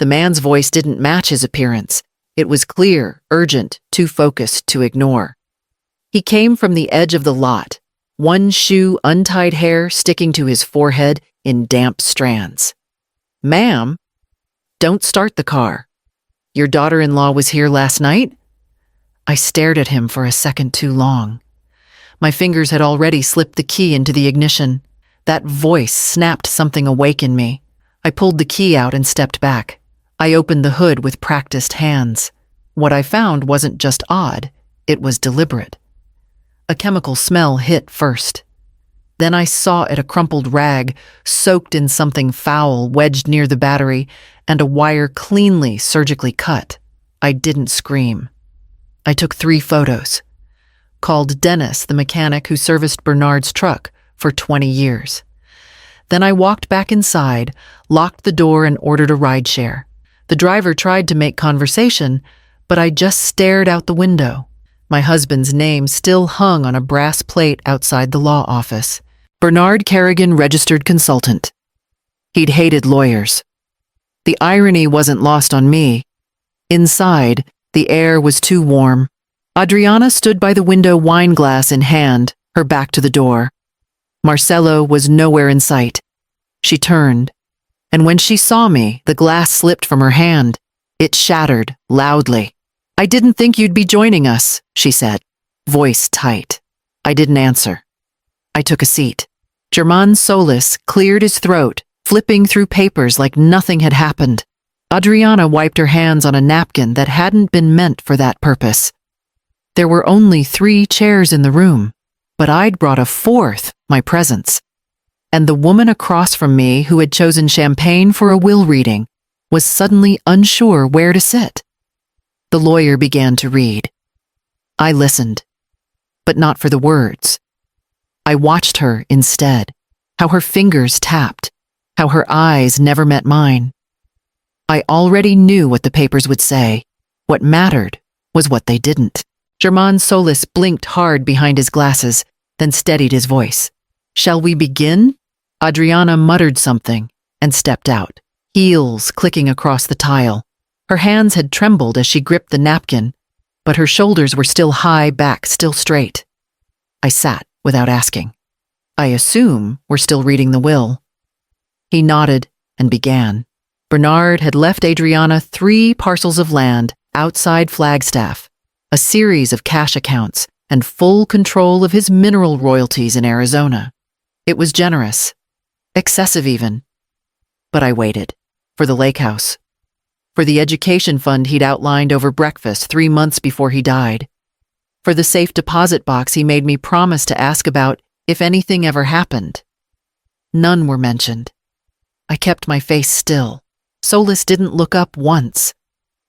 The man's voice didn't match his appearance. It was clear, urgent, too focused to ignore. He came from the edge of the lot, one shoe untied hair sticking to his forehead in damp strands. "Ma'am, don't start the car. Your daughter-in-law was here last night?" I stared at him for a second too long. My fingers had already slipped the key into the ignition. That voice snapped something awake in me. I pulled the key out and stepped back. I opened the hood with practiced hands. What I found wasn't just odd, it was deliberate. A chemical smell hit first. Then I saw it, a crumpled rag, soaked in something foul, wedged near the battery, and a wire cleanly, surgically cut. I didn't scream. I took 3 photos. Called Dennis, the mechanic who serviced Bernard's truck for 20 years. Then I walked back inside, locked the door, and ordered a rideshare. The driver tried to make conversation, but I just stared out the window. My husband's name still hung on a brass plate outside the law office. Bernard Kerrigan, registered consultant. He'd hated lawyers. The irony wasn't lost on me. Inside, the air was too warm. Adriana stood by the window, wine glass in hand, her back to the door. Marcelo was nowhere in sight. She turned, and when she saw me, the glass slipped from her hand. It shattered loudly. "I didn't think you'd be joining us," she said, voice tight. I didn't answer. I took a seat. German Solis cleared his throat, flipping through papers like nothing had happened. Adriana wiped her hands on a napkin that hadn't been meant for that purpose. There were only 3 chairs in the room, but I'd brought a 4th, my presence. And the woman across from me, who had chosen champagne for a will reading, was suddenly unsure where to sit. The lawyer began to read. I listened, but not for the words. I watched her instead, how her fingers tapped, how her eyes never met mine. I already knew what the papers would say. What mattered was what they didn't. German Solis blinked hard behind his glasses, then steadied his voice. "Shall we begin?" Adriana muttered something and stepped out, heels clicking across the tile. Her hands had trembled as she gripped the napkin, but her shoulders were still high back, still straight. I sat without asking. "I assume we're still reading the will." He nodded and began. Bernard had left Adriana 3 parcels of land outside Flagstaff, a series of cash accounts, and full control of his mineral royalties in Arizona. It was generous, excessive even. But I waited for the lake house, for the education fund he'd outlined over breakfast 3 months before he died, for the safe deposit box he made me promise to ask about if anything ever happened. None were mentioned. I kept my face still. Solis didn't look up once,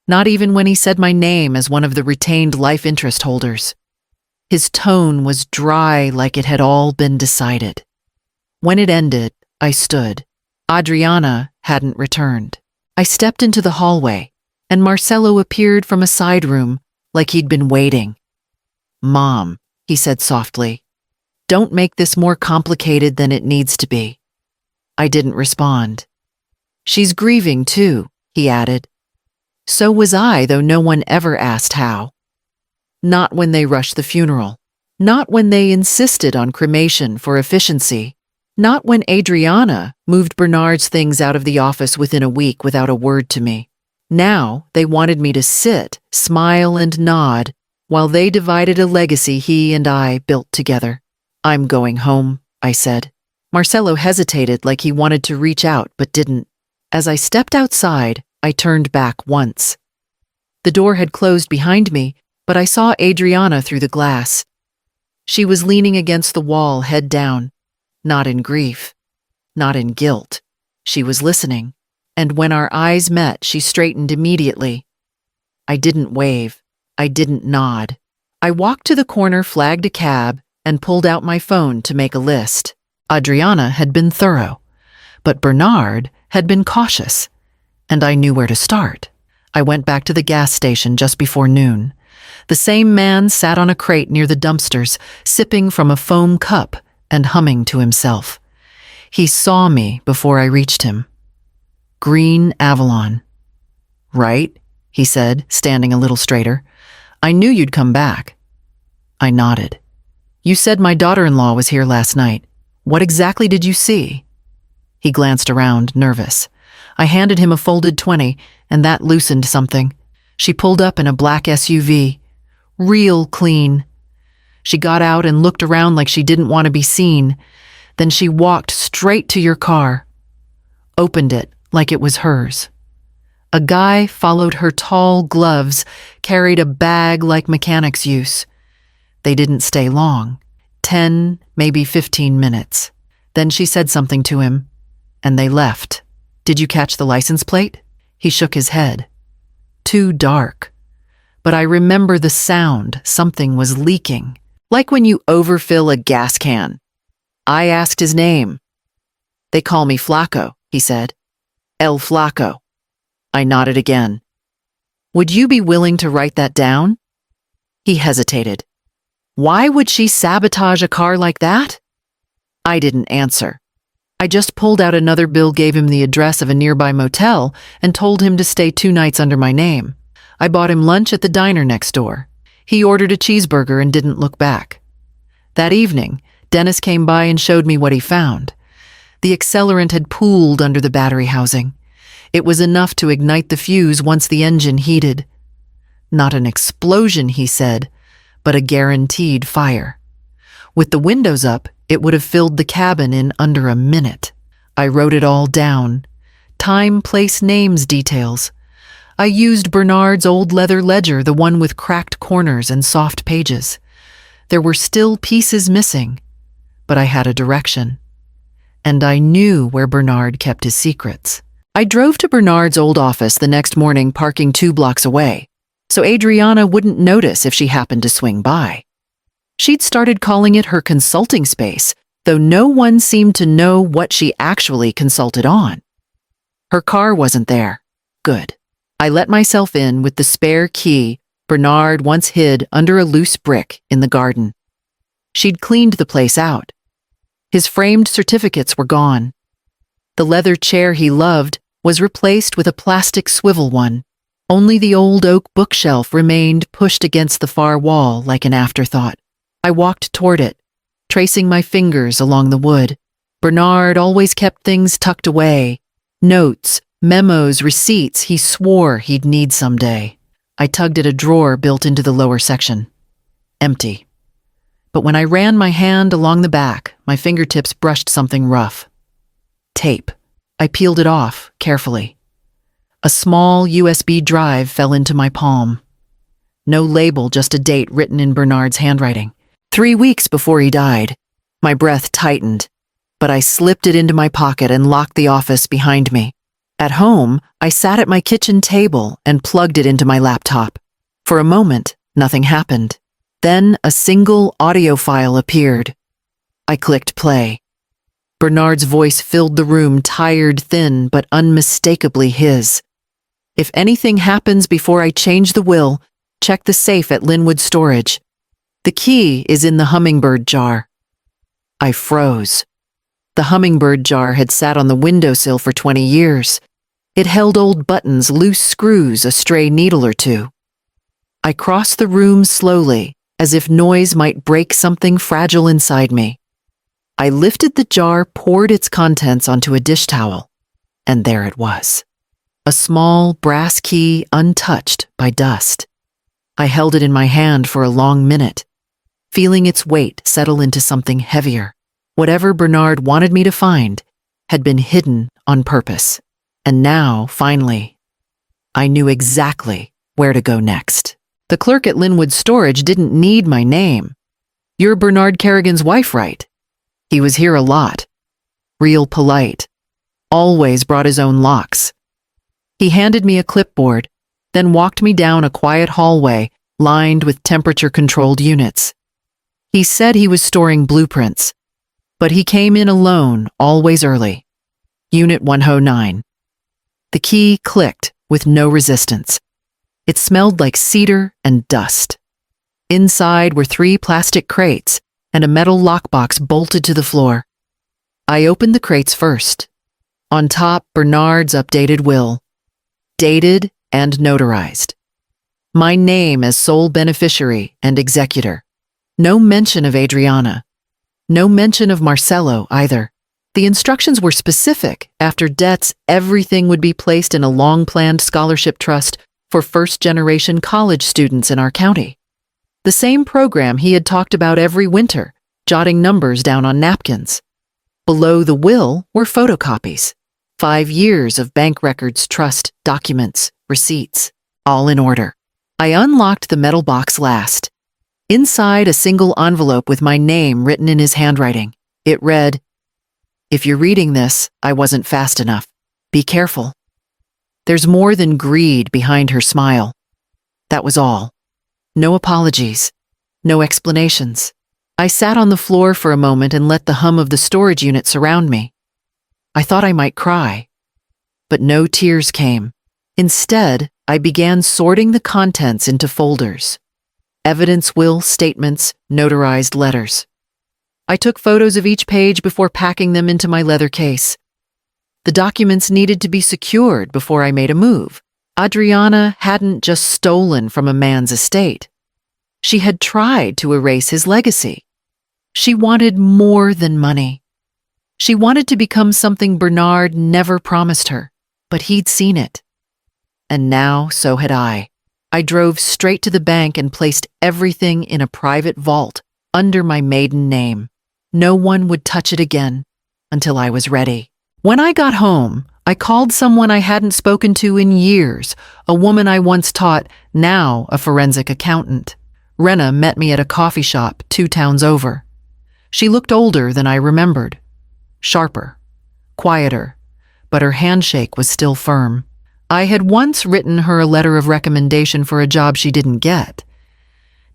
not even when he said my name as one of the retained life interest holders. His tone was dry, like it had all been decided. When it ended, I stood. Adriana hadn't returned. I stepped into the hallway, and Marcelo appeared from a side room, like he'd been waiting. "Mom," he said softly, "don't make this more complicated than it needs to be." I didn't respond. "She's grieving too," he added. So was I, though no one ever asked how. Not when they rushed the funeral. Not when they insisted on cremation for efficiency. Not when Adriana moved Bernard's things out of the office within a week without a word to me. Now they wanted me to sit, smile, and nod while they divided a legacy he and I built together. "I'm going home," I said. Marcelo hesitated, like he wanted to reach out but didn't. As I stepped outside, I turned back once. The door had closed behind me, but I saw Adriana through the glass. She was leaning against the wall, head down. Not in grief, not in guilt. She was listening, and when our eyes met, she straightened immediately. I didn't wave. I didn't nod. I walked to the corner, flagged a cab, and pulled out my phone to make a list. Adriana had been thorough, but Bernard had been cautious, and I knew where to start. I went back to the gas station just before noon. The same man sat on a crate near the dumpsters, sipping from a foam cup and humming to himself. He saw me before I reached him. Green Avalon. Right? He said, standing a little straighter. I knew you'd come back. I nodded. You said my daughter-in-law was here last night. What exactly did you see? He glanced around, nervous. I handed him a folded 20, and that loosened something. She pulled up in a black SUV. Real clean. She got out and looked around like she didn't want to be seen. Then she walked straight to your car. Opened it like it was hers. A guy followed her tall gloves, carried a bag like mechanics use. They didn't stay long. 10, maybe 15 minutes. Then she said something to him, and they left. Did you catch the license plate? He shook his head. Too dark. But I remember the sound. Something was leaking. Like when you overfill a gas can. I asked his name. They call me Flaco, he said. El Flaco. I nodded again. Would you be willing to write that down? He hesitated. Why would she sabotage a car like that? I didn't answer. I just pulled out another bill, gave him the address of a nearby motel, and told him to stay 2 nights under my name. I bought him lunch at the diner next door. He ordered a cheeseburger and didn't look back. That evening, Dennis came by and showed me what he found. The accelerant had pooled under the battery housing. It was enough to ignite the fuse once the engine heated. Not an explosion, he said, but a guaranteed fire. With the windows up, it would have filled the cabin in under a minute. I wrote it all down. Time, place, names, details. I used Bernard's old leather ledger, the one with cracked corners and soft pages. There were still pieces missing, but I had a direction. And I knew where Bernard kept his secrets. I drove to Bernard's old office the next morning, parking 2 blocks away, so Adriana wouldn't notice if she happened to swing by. She'd started calling it her consulting space, though no one seemed to know what she actually consulted on. Her car wasn't there. Good. I let myself in with the spare key Bernard once hid under a loose brick in the garden. She'd cleaned the place out. His framed certificates were gone. The leather chair he loved was replaced with a plastic swivel one. Only the old oak bookshelf remained pushed against the far wall like an afterthought. I walked toward it, tracing my fingers along the wood. Bernard always kept things tucked away. Notes, memos, receipts he swore he'd need someday. I tugged at a drawer built into the lower section. Empty. But when I ran my hand along the back, my fingertips brushed something rough. Tape. I peeled it off, carefully. A small USB drive fell into my palm. No label, just a date written in Bernard's handwriting. 3 weeks before he died. My breath tightened, but I slipped it into my pocket and locked the office behind me. At home, I sat at my kitchen table and plugged it into my laptop. For a moment, nothing happened. Then a single audio file appeared. I clicked play. Bernard's voice filled the room, tired, thin, but unmistakably his. If anything happens before I change the will, check the safe at Linwood Storage. The key is in the hummingbird jar. I froze. The hummingbird jar had sat on the windowsill for 20 years. It held old buttons, loose screws, a stray needle or two. I crossed the room slowly, as if noise might break something fragile inside me. I lifted the jar, poured its contents onto a dish towel, and there it was. A small brass key untouched by dust. I held it in my hand for a long minute, feeling its weight settle into something heavier. Whatever Bernard wanted me to find had been hidden on purpose. And now, finally, I knew exactly where to go next. The clerk at Linwood Storage didn't need my name. You're Bernard Kerrigan's wife, right? He was here a lot. Real polite. Always brought his own locks. He handed me a clipboard, then walked me down a quiet hallway lined with temperature-controlled units. He said he was storing blueprints, but he came in alone, always early. Unit 109. The key clicked with no resistance. It smelled like cedar and dust. Inside were 3 plastic crates and a metal lockbox bolted to the floor. I opened the crates first. On top, Bernard's updated will. Dated and notarized. My name as sole beneficiary and executor. No mention of Adriana. No mention of Marcelo either. The instructions were specific. After debts, everything would be placed in a long-planned scholarship trust for first-generation college students in our county. The same program he had talked about every winter, jotting numbers down on napkins. Below the will were photocopies. 5 years of bank records, trust, documents, receipts, all in order. I unlocked the metal box last. Inside a single envelope with my name written in his handwriting. It read, "If you're reading this, I wasn't fast enough. Be careful." There's more than greed behind her smile. That was all. No apologies. No explanations. I sat on the floor for a moment and let the hum of the storage unit surround me. I thought I might cry. But no tears came. Instead, I began sorting the contents into folders. Evidence, will, statements, notarized letters. I took photos of each page before packing them into my leather case. The documents needed to be secured before I made a move. Adriana hadn't just stolen from a man's estate. She had tried to erase his legacy. She wanted more than money. She wanted to become something Bernard never promised her, but he'd seen it. And now so had I. I drove straight to the bank and placed everything in a private vault under my maiden name. No one would touch it again until I was ready. When I got home, I called someone I hadn't spoken to in years, a woman I once taught, now a forensic accountant. Rena met me at a coffee shop 2 towns over. She looked older than I remembered. Sharper, quieter, but her handshake was still firm. I had once written her a letter of recommendation for a job she didn't get.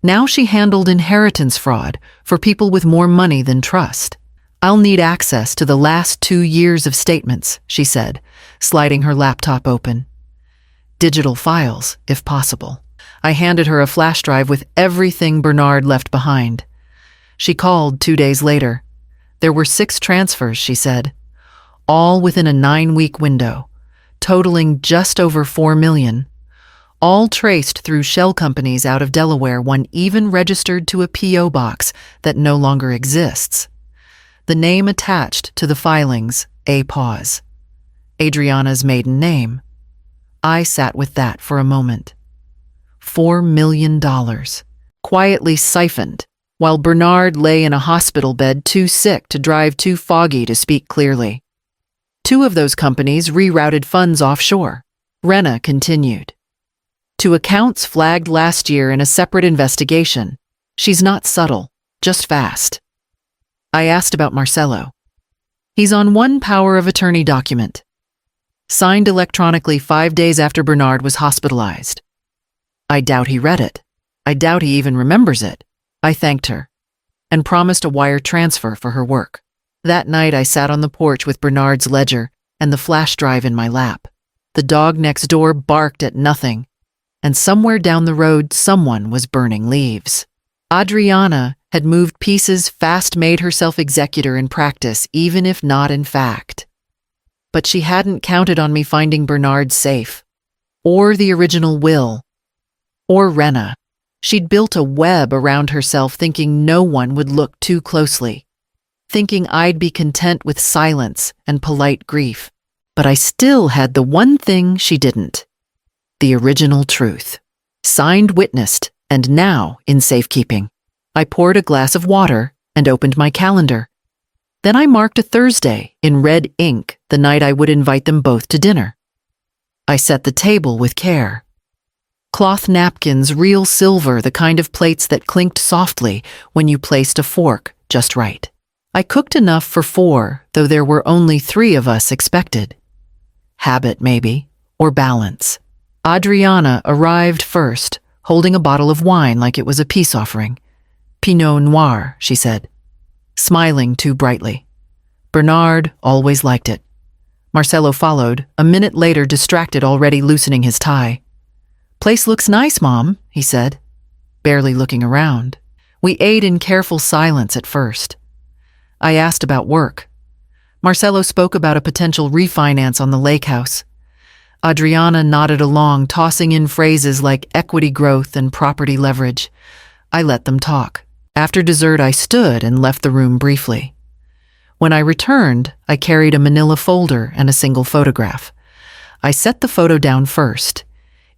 Now she handled inheritance fraud for people with more money than trust. "I'll need access to the last 2 years of statements," she said, sliding her laptop open. "Digital files, if possible." I handed her a flash drive with everything Bernard left behind. She called 2 days later. There were 6 transfers, she said, all within a 9-week window, totaling just over $4 million, all traced through shell companies out of Delaware, one even registered to a P.O. box that no longer exists. The name attached to the filings, A. Pause. Adriana's maiden name. I sat with that for a moment. $4 million, quietly siphoned, while Bernard lay in a hospital bed too sick to drive, too foggy to speak clearly. 2 of those companies rerouted funds offshore. Rena continued. To accounts flagged last year in a separate investigation. She's not subtle, just fast. I asked about Marcelo. He's on one power of attorney document. Signed electronically 5 days after Bernard was hospitalized. I doubt he read it. I doubt he even remembers it. I thanked her and promised a wire transfer for her work. That night I sat on the porch with Bernard's ledger and the flash drive in my lap. The dog next door barked at nothing, and somewhere down the road someone was burning leaves. Adriana had moved pieces, fast made herself executor in practice, even if not in fact. But she hadn't counted on me finding Bernard's safe, or the original will, or Rena. She'd built a web around herself, thinking no one would look too closely, thinking I'd be content with silence and polite grief. But I still had the one thing she didn't. The original truth. Signed, witnessed, and now in safekeeping. I poured a glass of water and opened my calendar. Then I marked a Thursday in red ink, the night I would invite them both to dinner. I set the table with care. Cloth napkins, real silver, the kind of plates that clinked softly when you placed a fork just right. I cooked enough for 4, though there were only 3 of us expected. Habit, maybe, or balance. Adriana arrived first, holding a bottle of wine like it was a peace offering. Pinot Noir, she said, smiling too brightly. Bernard always liked it. Marcelo followed, a minute later distracted, already loosening his tie. "Place looks nice, Mom," he said, barely looking around. We ate in careful silence at first. I asked about work. Marcelo spoke about a potential refinance on the lake house. Adriana nodded along, tossing in phrases like equity growth and property leverage. I let them talk. After dessert, I stood and left the room briefly. When I returned, I carried a manila folder and a single photograph. I set the photo down first.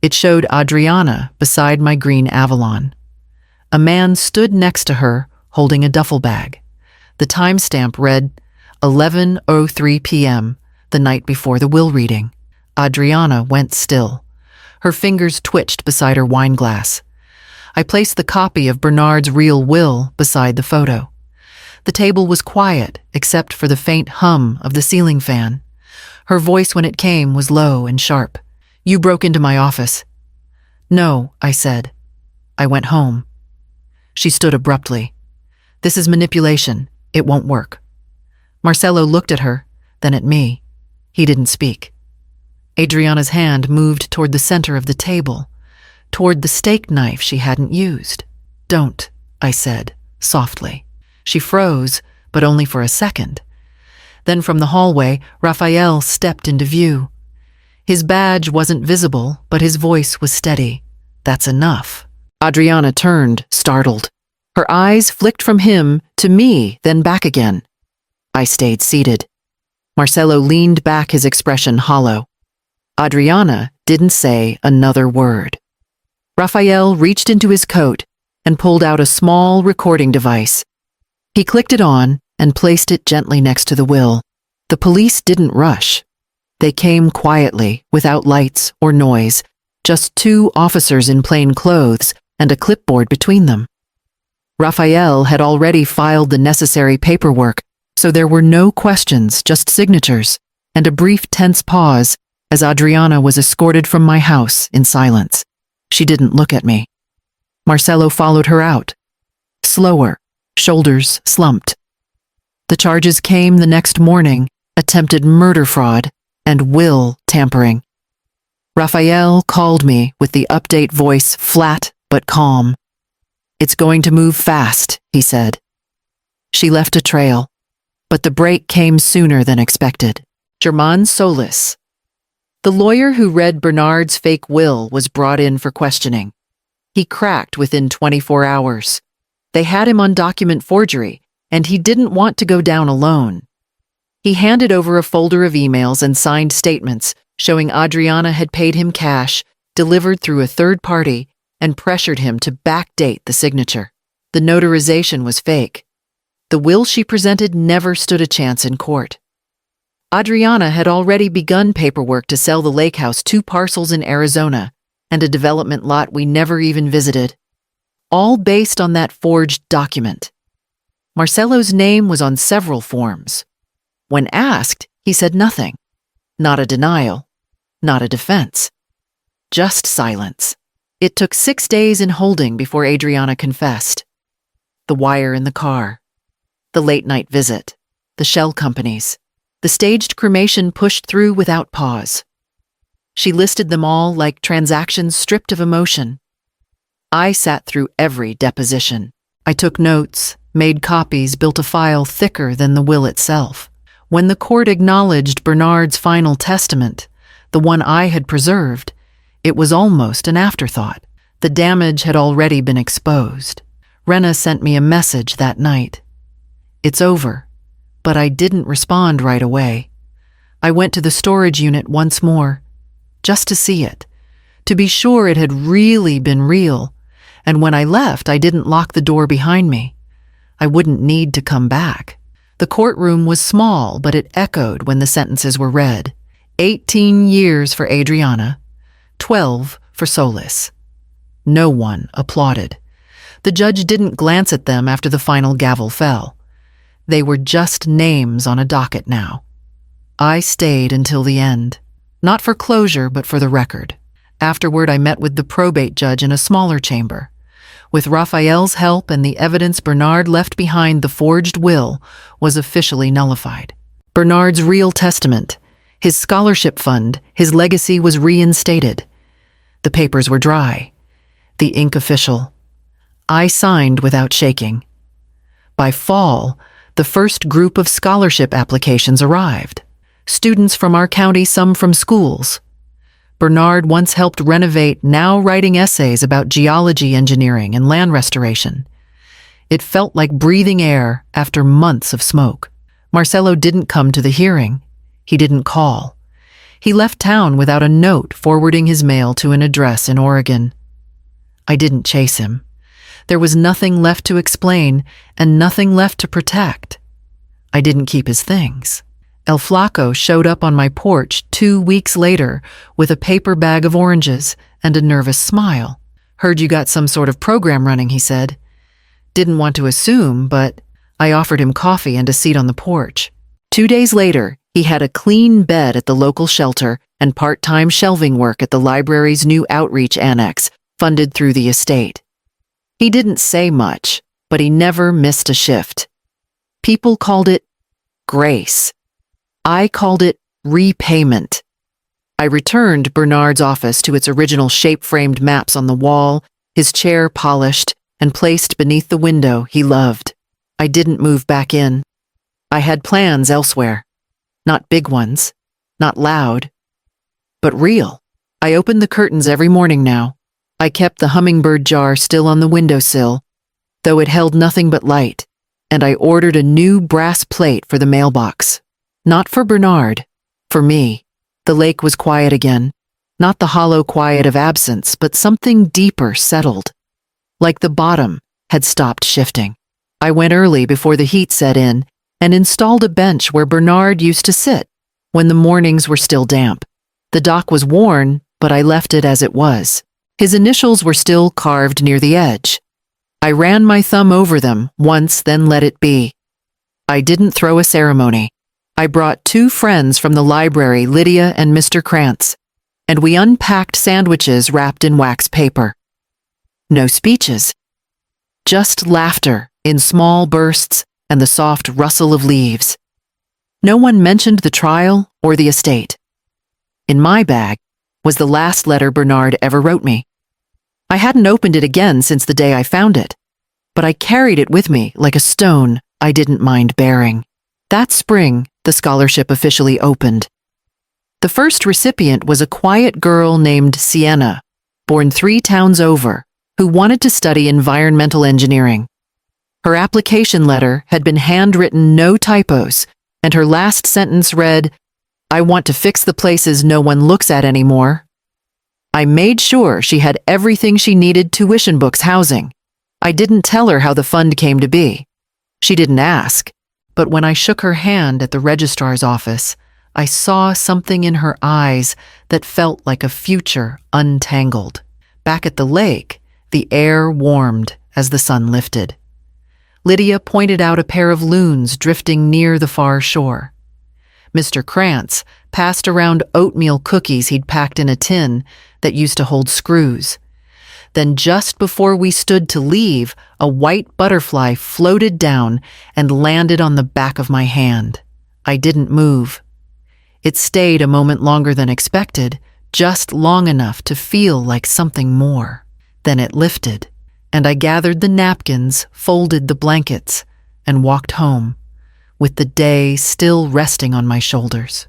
It showed Adriana beside my green Avalon. A man stood next to her, holding a duffel bag. The timestamp read 11:03 p.m., the night before the will reading. Adriana went still. Her fingers twitched beside her wine glass. I placed the copy of Bernard's real will beside the photo. The table was quiet, except for the faint hum of the ceiling fan. Her voice when it came was low and sharp. "You broke into my office." "No," I said. "I went home." She stood abruptly. "This is manipulation. It won't work." Marcelo looked at her, then at me. He didn't speak. Adriana's hand moved toward the center of the table, toward the steak knife she hadn't used. "Don't," I said, softly. She froze, but only for a second. Then from the hallway, Raphael stepped into view. His badge wasn't visible, but his voice was steady. "That's enough." Adriana turned, startled. Her eyes flicked from him to me, then back again. I stayed seated. Marcelo leaned back, his expression hollow. Adriana didn't say another word. Raphael reached into his coat and pulled out a small recording device. He clicked it on and placed it gently next to the will. The police didn't rush. They came quietly, without lights or noise, just two officers in plain clothes and a clipboard between them. Raphael had already filed the necessary paperwork, so there were no questions, just signatures, and a brief tense pause as Adriana was escorted from my house in silence. She didn't look at me. Marcelo followed her out. Slower, shoulders slumped. The charges came the next morning: attempted murder fraud and will tampering. Raphael called me with the update voice flat but calm. "It's going to move fast," he said. She left a trail, but the break came sooner than expected. German Solis. The lawyer who read Bernard's fake will was brought in for questioning. He cracked within 24 hours. They had him on document forgery, and he didn't want to go down alone. He handed over a folder of emails and signed statements showing Adriana had paid him cash, delivered through a third party, and pressured him to backdate the signature. The notarization was fake. The will she presented never stood a chance in court. Adriana had already begun paperwork to sell the lake house, 2 parcels in Arizona, and a development lot we never even visited, all based on that forged document. Marcelo's name was on several forms. When asked, he said nothing. Not a denial, not a defense. Just silence. It took 6 days in holding before Adriana confessed. The wire in the car, the late-night visit, the shell companies, the staged cremation pushed through without pause. She listed them all like transactions stripped of emotion. I sat through every deposition. I took notes, made copies, built a file thicker than the will itself. When the court acknowledged Bernard's final testament, the one I had preserved, it was almost an afterthought. The damage had already been exposed. Rena sent me a message that night. "It's over," but I didn't respond right away. I went to the storage unit once more, just to see it, to be sure it had really been real, and when I left, I didn't lock the door behind me. I wouldn't need to come back. The courtroom was small, but it echoed when the sentences were read. 18 years for Adriana, 12 for Solis. No one applauded. The judge didn't glance at them after the final gavel fell. They were just names on a docket now. I stayed until the end, not for closure, but for the record. Afterward, I met with the probate judge in a smaller chamber. With Raphael's help and the evidence Bernard left behind, the forged will was officially nullified. Bernard's real testament, his scholarship fund, his legacy was reinstated. The papers were dry, the ink official. I signed without shaking. By fall, the first group of scholarship applications arrived. Students from our county, some from schools. Bernard once helped renovate, now writing essays about geology engineering and land restoration. It felt like breathing air after months of smoke. Marcelo didn't come to the hearing. He didn't call. He left town without a note forwarding his mail to an address in Oregon. I didn't chase him. There was nothing left to explain and nothing left to protect. I didn't keep his things. El Flaco showed up on my porch 2 weeks later with a paper bag of oranges and a nervous smile. "Heard you got some sort of program running," he said. Didn't want to assume, but I offered him coffee and a seat on the porch. 2 days later, he had a clean bed at the local shelter and part-time shelving work at the library's new outreach annex, funded through the estate. He didn't say much, but he never missed a shift. People called it grace. I called it repayment. I returned Bernard's office to its original shape-framed maps on the wall, his chair polished, and placed beneath the window he loved. I didn't move back in. I had plans elsewhere. Not big ones, not loud, but real. I opened the curtains every morning now. I kept the hummingbird jar still on the windowsill, though it held nothing but light, and I ordered a new brass plate for the mailbox. Not for Bernard, for me. The lake was quiet again, not the hollow quiet of absence, but something deeper settled, like the bottom had stopped shifting. I went early before the heat set in and installed a bench where Bernard used to sit when the mornings were still damp. The dock was worn, but I left it as it was. His initials were still carved near the edge. I ran my thumb over them once, then let it be. I didn't throw a ceremony. I brought 2 friends from the library, Lydia and Mr. Krantz, and we unpacked sandwiches wrapped in wax paper. No speeches. Just laughter in small bursts and the soft rustle of leaves. No one mentioned the trial or the estate. In my bag was the last letter Bernard ever wrote me. I hadn't opened it again since the day I found it, but I carried it with me like a stone I didn't mind bearing. That spring, the scholarship officially opened. The first recipient was a quiet girl named Sienna, born 3 towns over, who wanted to study environmental engineering. Her application letter had been handwritten, no typos, and her last sentence read, "I want to fix the places no one looks at anymore." I made sure she had everything she needed: tuition, books, housing. I didn't tell her how the fund came to be. She didn't ask, but when I shook her hand at the registrar's office, I saw something in her eyes that felt like a future untangled. Back at the lake, the air warmed as the sun lifted. Lydia pointed out a pair of loons drifting near the far shore. Mr. Krantz passed around oatmeal cookies he'd packed in a tin that used to hold screws. Then just before we stood to leave, a white butterfly floated down and landed on the back of my hand. I didn't move. It stayed a moment longer than expected, just long enough to feel like something more. Then it lifted, and I gathered the napkins, folded the blankets, and walked home, with the day still resting on my shoulders.